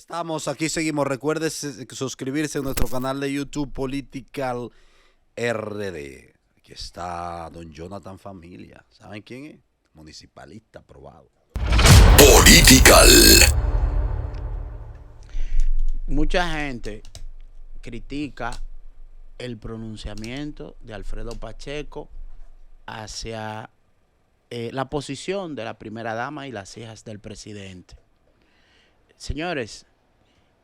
Estamos aquí, seguimos. Recuerde suscribirse a nuestro canal de YouTube Political RD. Aquí está don Jonathan Familia. ¿Saben quién es? Municipalista aprobado. Political. Mucha gente critica el pronunciamiento de Alfredo Pacheco hacia la posición de la primera dama y las hijas del presidente. Señores,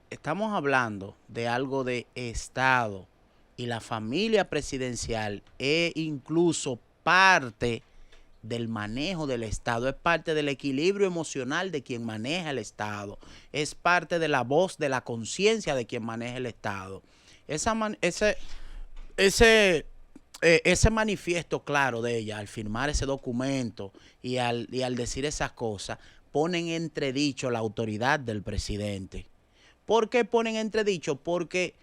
estamos hablando de algo de Estado y la familia presidencial es incluso parte del manejo del Estado, es parte del equilibrio emocional de quien maneja el Estado, es parte de la voz de la conciencia de quien maneja el Estado. Ese manifiesto claro de ella al firmar ese documento y al decir esas cosas, ponen en entredicho la autoridad del presidente. ¿Por qué ponen en entredicho? Porque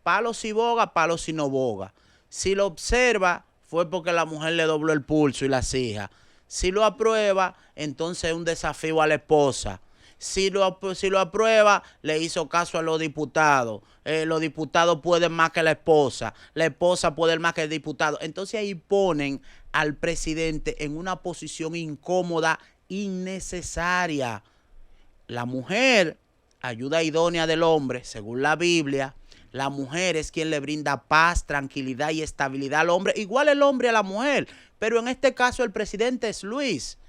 palo si boga, palo si no boga. Si lo observa, fue porque la mujer le dobló el pulso y las hijas. Si lo aprueba, entonces es un desafío a la esposa. Si lo aprueba, le hizo caso a los diputados. Los diputados pueden más que la esposa puede más que el diputado. Entonces ahí ponen al presidente en una posición incómoda, innecesaria. La mujer, ayuda idónea del hombre, según la Biblia. La mujer es quien le brinda paz, tranquilidad y estabilidad al hombre. Igual el hombre a la mujer, pero en este caso el presidente es Luis.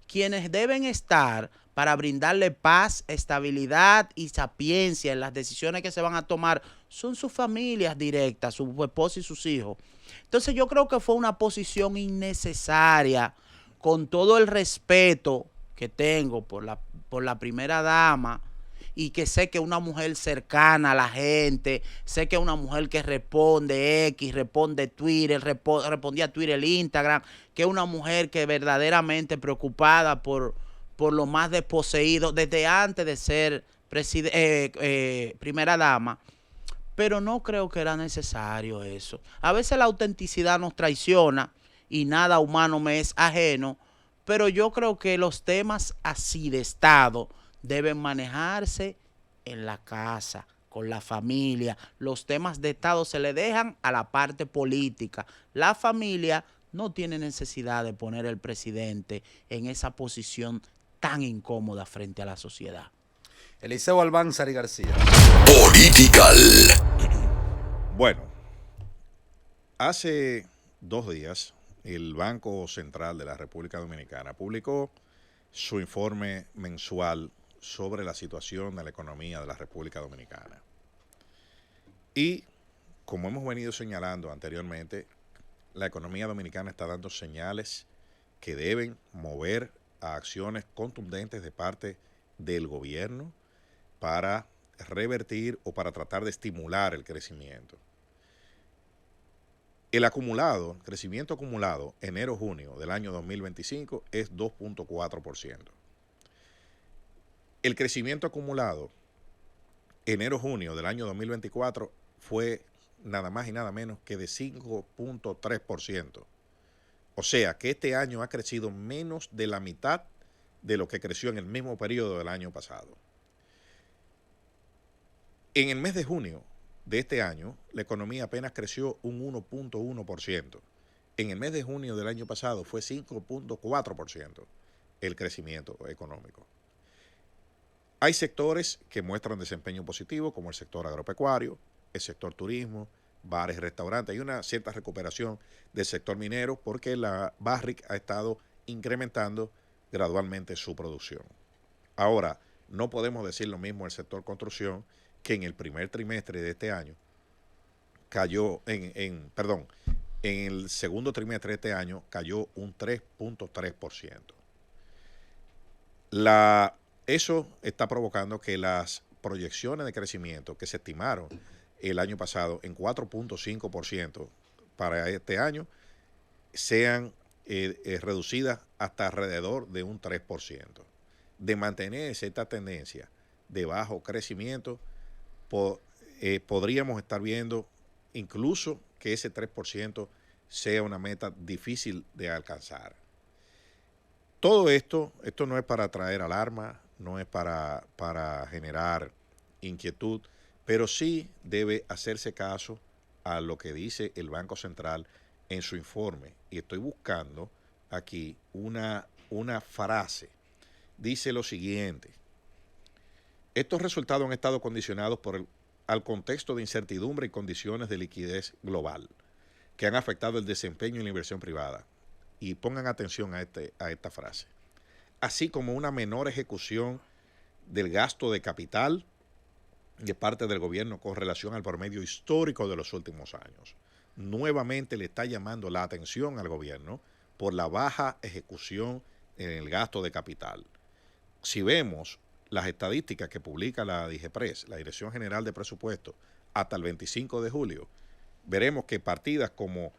Quienes deben estar para brindarle paz, estabilidad y sapiencia en las decisiones que se van a tomar son sus familias directas, su esposa y sus hijos. Entonces yo creo que fue una posición innecesaria, con todo el respeto que tengo por la primera dama, y que sé que una mujer cercana a la gente, sé que una mujer que responde X, responde Twitter, respondía Twitter, Instagram, que es una mujer que verdaderamente preocupada por lo más desposeído desde antes de ser primera dama. Pero no creo que era necesario eso. A veces la autenticidad nos traiciona y nada humano me es ajeno, pero yo creo que los temas así de Estado deben manejarse en la casa, con la familia. Los temas de Estado se le dejan a la parte política. La familia no tiene necesidad de poner al presidente en esa posición tan incómoda frente a la sociedad. Eliseo Albánzar García. Political. Bueno, hace 2 días el Banco Central de la República Dominicana publicó su informe mensual sobre la situación de la economía de la República Dominicana. Y como hemos venido señalando anteriormente, la economía dominicana está dando señales que deben mover a acciones contundentes de parte del gobierno para revertir o para tratar de estimular el crecimiento. El crecimiento acumulado, enero-junio del año 2025 es 2.4%. El crecimiento acumulado, enero-junio del año 2024, fue nada más y nada menos que de 5.3%. O sea que este año ha crecido menos de la mitad de lo que creció en el mismo periodo del año pasado. En el mes de junio de este año, la economía apenas creció un 1.1%. En el mes de junio del año pasado fue 5.4% el crecimiento económico. Hay sectores que muestran desempeño positivo, como el sector agropecuario, el sector turismo, bares, restaurantes. Hay una cierta recuperación del sector minero porque la Barrick ha estado incrementando gradualmente su producción. Ahora, no podemos decir lo mismo del sector construcción, que en el primer trimestre de este año cayó, en el segundo trimestre de este año cayó un 3.3%. Eso está provocando que las proyecciones de crecimiento que se estimaron el año pasado en 4.5% para este año sean reducidas hasta alrededor de un 3%. De mantenerse esta tendencia de bajo crecimiento, podríamos estar viendo incluso que ese 3% sea una meta difícil de alcanzar. Todo esto no es para traer alarma, no es para generar inquietud, pero sí debe hacerse caso a lo que dice el Banco Central en su informe. Y estoy buscando aquí una frase. Dice lo siguiente: estos resultados han estado condicionados al contexto de incertidumbre y condiciones de liquidez global que han afectado el desempeño y la inversión privada. Y pongan atención a esta frase. Así como una menor ejecución del gasto de capital de parte del gobierno con relación al promedio histórico de los últimos años. Nuevamente le está llamando la atención al gobierno por la baja ejecución en el gasto de capital. Si vemos las estadísticas que publica la DIGEPRES, la Dirección General de Presupuestos, hasta el 25 de julio, veremos que partidas como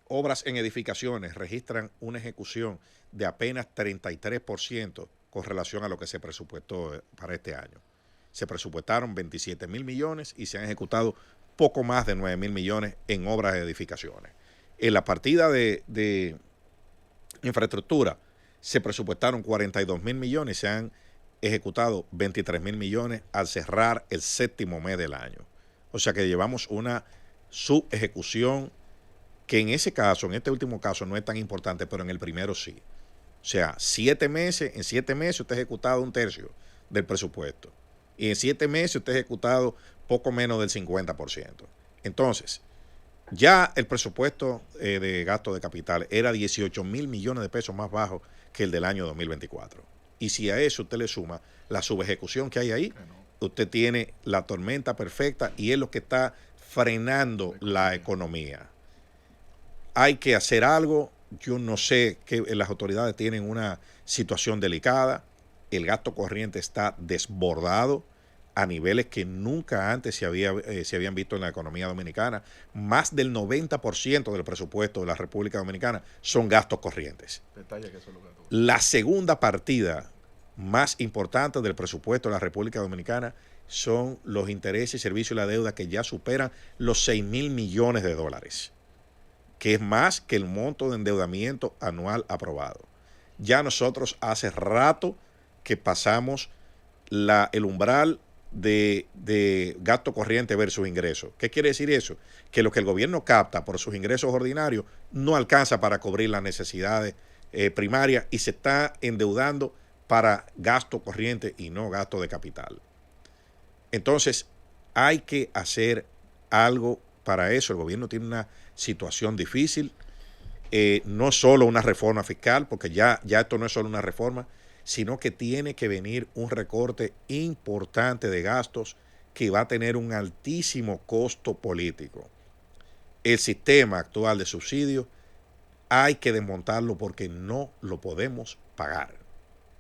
obras en edificaciones registran una ejecución de apenas 33% con relación a lo que se presupuestó para este año. Se presupuestaron 27.000 millones y se han ejecutado poco más de 9.000 millones en obras de edificaciones. En la partida de infraestructura se presupuestaron 42.000 millones y se han ejecutado 23.000 millones al cerrar el séptimo mes del año. O sea que llevamos una subejecución que en ese caso, en este último caso, no es tan importante, pero en el primero sí. O sea, en 7 meses usted ha ejecutado 1/3 del presupuesto. Y en 7 meses usted ha ejecutado poco menos del 50%. Entonces, ya el presupuesto de gasto de capital era 18.000 millones de pesos más bajo que el del año 2024. Y si a eso usted le suma la subejecución que hay ahí, usted tiene la tormenta perfecta y es lo que está frenando la economía. Hay que hacer algo. Yo no sé, que las autoridades tienen una situación delicada. El gasto corriente está desbordado a niveles que nunca antes se habían visto en la economía dominicana. Más del 90% del presupuesto de la República Dominicana son gastos corrientes. La segunda partida más importante del presupuesto de la República Dominicana son los intereses y servicios y la deuda, que ya superan los 6.000 millones de dólares, que es más que el monto de endeudamiento anual aprobado. Ya nosotros hace rato que pasamos el umbral de gasto corriente versus ingresos. ¿Qué quiere decir eso? Que lo que el gobierno capta por sus ingresos ordinarios no alcanza para cubrir las necesidades primarias y se está endeudando para gasto corriente y no gasto de capital. Entonces, hay que hacer algo para eso. El gobierno tiene una situación difícil, no solo una reforma fiscal, porque ya esto no es solo una reforma, sino que tiene que venir un recorte importante de gastos que va a tener un altísimo costo político. El sistema actual de subsidios hay que desmontarlo porque no lo podemos pagar,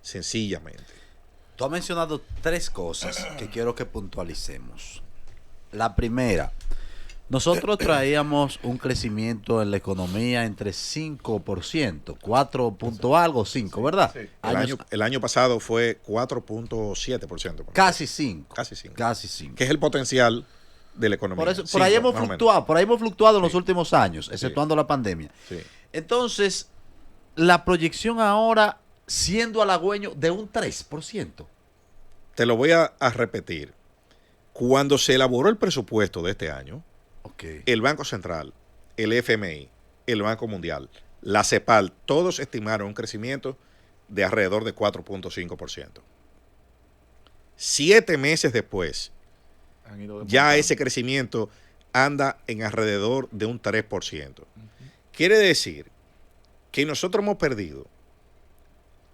sencillamente. Tú has mencionado 3 cosas que quiero que puntualicemos. La primera, nosotros traíamos un crecimiento en la economía entre 5%, 4 punto algo, 5, ¿verdad? Sí. El año pasado fue 4.7%. Casi 5. Casi 5. Que es el potencial de la economía. Por ahí hemos fluctuado en los Sí. últimos años, exceptuando la pandemia. Sí. Entonces, la proyección ahora siendo halagüeño de un 3%. Te lo voy a repetir. Cuando se elaboró el presupuesto de este año, el Banco Central, el FMI, el Banco Mundial, la CEPAL, todos estimaron un crecimiento de alrededor de 4.5%. 7 meses después, ya ese crecimiento anda en alrededor de un 3%. Quiere decir que nosotros hemos perdido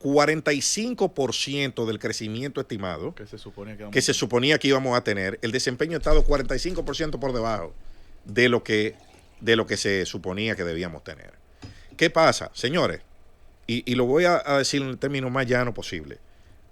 45% del crecimiento estimado que se suponía que íbamos a tener. El desempeño ha estado 45% por debajo de lo que se suponía que debíamos tener. ¿Qué pasa, señores? Y lo voy a decir en el término más llano posible.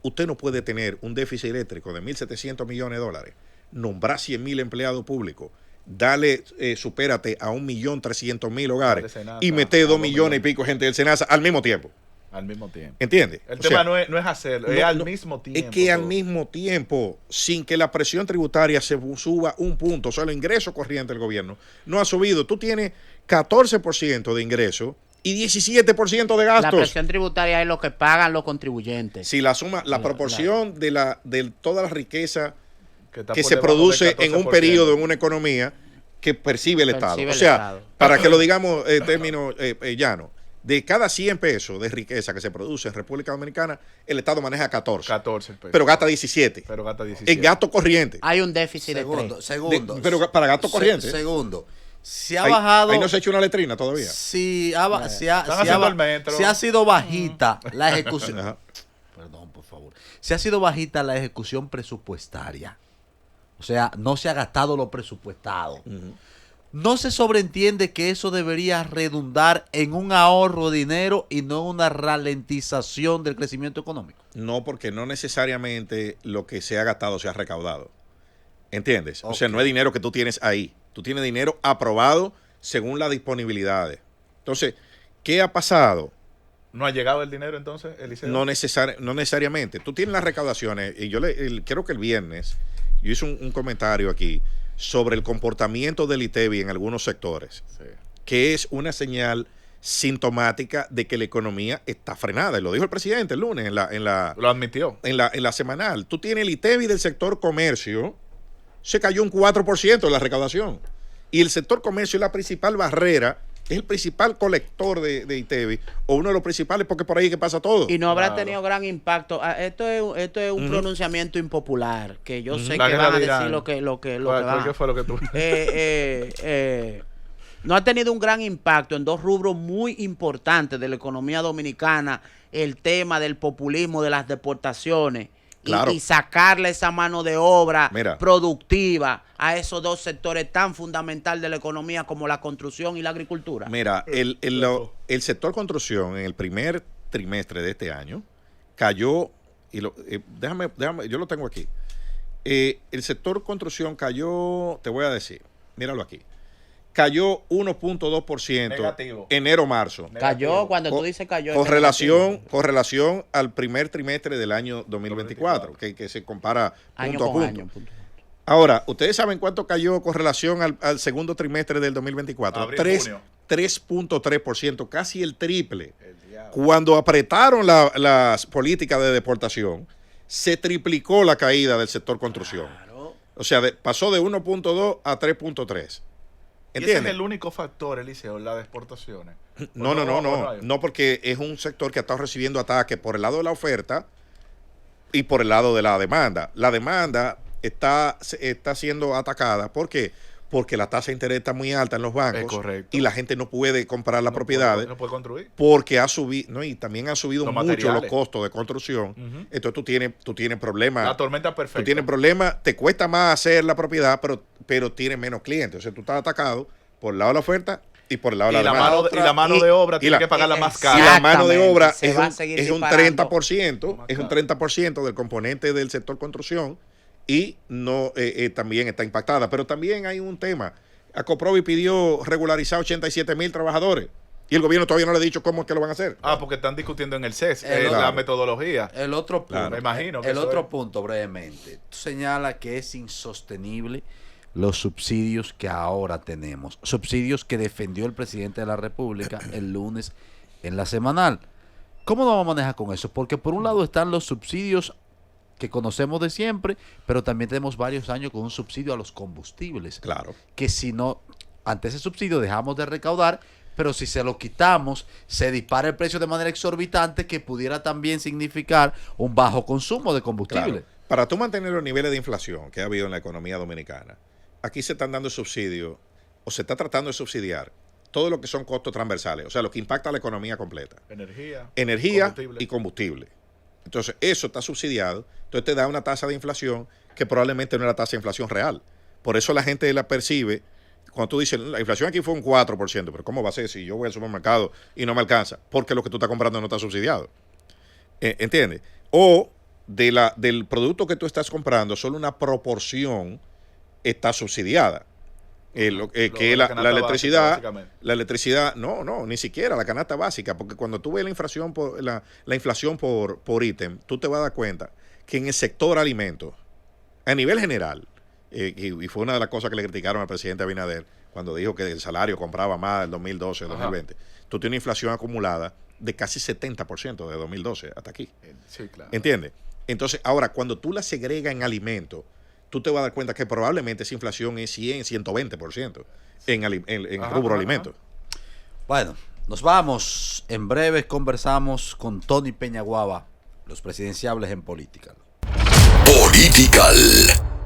Usted no puede tener un déficit eléctrico de 1.700 millones de dólares, nombrar 100.000 empleados públicos, darle, supérate a 1.300.000 hogares y meter 2 millones y pico de gente del SENASA al mismo tiempo. Al mismo tiempo. ¿Entiendes? El tema no es hacerlo, es al mismo tiempo. Es que al mismo tiempo, sin que la presión tributaria se suba un punto, o sea, el ingreso corriente del gobierno no ha subido. Tú tienes 14% de ingreso y 17% de La gastos. presión tributaria es lo que pagan los contribuyentes. Si la suma, la proporción de toda la riqueza está que por se debajo produce del en un 14%. periodo, en una economía que percibe el Estado. Percibe O el sea, Estado. para que lo digamos en términos llanos, de cada 100 pesos de riqueza que se produce en República Dominicana, el Estado maneja 14, 14 pesos. pero gasta 17 Pero gasta 17. en gasto corriente. Hay un déficit de Segundo, 3. segundo. Pero para gasto corriente. Segundo. Si ha Ahí- bajado. ahí no se ha hecho una letrina todavía. Si ha, si ha- Están si ha haciendo ba- el metro. si ha sido bajita la ejecución. Ajá. Perdón, por favor. Si ha sido bajita la ejecución presupuestaria. O sea, no se ha gastado lo presupuestado. No se sobreentiende que eso debería redundar en un ahorro de dinero y no una ralentización del crecimiento económico. No, porque no necesariamente lo que se ha gastado se ha recaudado. ¿Entiendes? O sea, Ok. no es dinero que tú tienes ahí. Tú tienes dinero aprobado según las disponibilidades. Entonces, ¿qué ha pasado? ¿No ha llegado el dinero entonces, Eliseo? No necesariamente. Tú tienes las recaudaciones, y yo creo que el viernes yo hice un comentario aquí sobre el comportamiento del ITEBI en algunos sectores, Sí. que es una señal sintomática de que la economía está frenada. Y lo dijo el presidente el lunes en Lo admitió. la semanal. Tú tienes el ITEBI del sector comercio, se cayó un 4% de la recaudación. Y el sector comercio es la principal barrera, es el principal colector de ITEBI, o uno de los principales, porque por ahí que pasa todo. Y no habrá Claro. tenido gran impacto. Esto es un pronunciamiento impopular, que yo sé La que guerra van a de decir Irán. lo que ¿Qué fue lo que tú? no ha tenido un gran impacto en dos rubros muy importantes de la economía dominicana, el tema del populismo, de las deportaciones, Claro. y sacarle esa mano de obra Mira. productiva a esos dos sectores tan fundamentales de la economía como la construcción y la agricultura. Mira, el sector construcción en el primer trimestre de este año cayó, y déjame, yo lo tengo aquí. El sector construcción cayó, te voy a decir, míralo aquí, cayó 1.2% Negativo. enero-marzo. Cayó, cuando tú dices cayó. Con es relación, negativo. al primer trimestre del año 2024, que se compara Año punto a con punto. año. punto. Ahora, ¿ustedes saben cuánto cayó con relación al segundo trimestre del 2024? Abril, junio. 3.3%, casi el triple. El diablo. Cuando apretaron las políticas de deportación, se triplicó la caída del sector construcción. Claro. O sea, pasó de 1.2 a 3.3. ¿Y ese es ¿Entiendes? el único factor, Eliseo, las exportaciones? No, hay? no, porque es un sector que ha estado recibiendo ataques por el lado de la oferta y por el lado de la demanda. La demanda está siendo atacada. ¿Por qué? Porque la tasa de interés está muy alta en los bancos. Es correcto. Y la gente no puede comprar las No propiedades no puede construir. porque ha subido, ¿no? Y también han subido Los mucho los materiales. costos de construcción. Ujú. Entonces tú tienes problemas. La tormenta perfecta. Tú tienes problemas, te cuesta más hacer la propiedad, pero tienes menos clientes. O sea, tú estás atacado por el lado de la oferta y por el lado Y de la la demanda. mano, y la mano de obra tiene que pagarla más Y cara. la mano de obra Se es va a un, seguir es un disparando. 30%, es un 30% del componente del sector construcción y no también está impactada. Pero también hay un tema. Acoprovi pidió regularizar 87,000 trabajadores y el gobierno todavía no le ha dicho cómo es que lo van a hacer. Porque están discutiendo en el CES, Claro. la metodología. El otro punto, Claro. Me imagino que el eso otro es. punto brevemente, tú señala que es insostenible los subsidios que ahora tenemos, subsidios que defendió el presidente de la República el lunes en la semanal. ¿Cómo nos vamos a manejar con eso? Porque por un lado están los subsidios que conocemos de siempre, pero también tenemos varios años con un subsidio a los combustibles. Claro. Que si no, ante ese subsidio dejamos de recaudar, pero si se lo quitamos, se dispara el precio de manera exorbitante que pudiera también significar un bajo consumo de combustible. Claro. Para tú mantener los niveles de inflación que ha habido en la economía dominicana, aquí se están dando subsidios o se está tratando de subsidiar todo lo que son costos transversales, o sea, lo que impacta a la economía completa. Energía combustible. y combustible. Entonces, eso está subsidiado, entonces te da una tasa de inflación que probablemente no es la tasa de inflación real. Por eso la gente la percibe, cuando tú dices, la inflación aquí fue un 4%, pero ¿cómo va a ser si yo voy al supermercado y no me alcanza? Porque lo que tú estás comprando no está subsidiado. ¿Entiendes? O del producto que tú estás comprando, solo una proporción está subsidiada. Que es la canasta electricidad, básica, básicamente. la electricidad, no, ni siquiera la canasta básica, porque cuando tú ves la inflación por ítem, tú te vas a dar cuenta que en el sector alimentos, a nivel general, y fue una de las cosas que le criticaron al presidente Abinader, cuando dijo que el salario compraba más del 2012, 2020. Tú tienes una inflación acumulada de casi 70% de 2012 hasta aquí. Sí, claro. ¿Entiendes? Entonces, ahora, cuando tú la segregas en alimentos, tú te vas a dar cuenta que probablemente esa inflación es 100, 120% en rubro alimentos. Bueno, nos vamos. En breve conversamos con Tony Peñaguaba, los presidenciables en política. Political.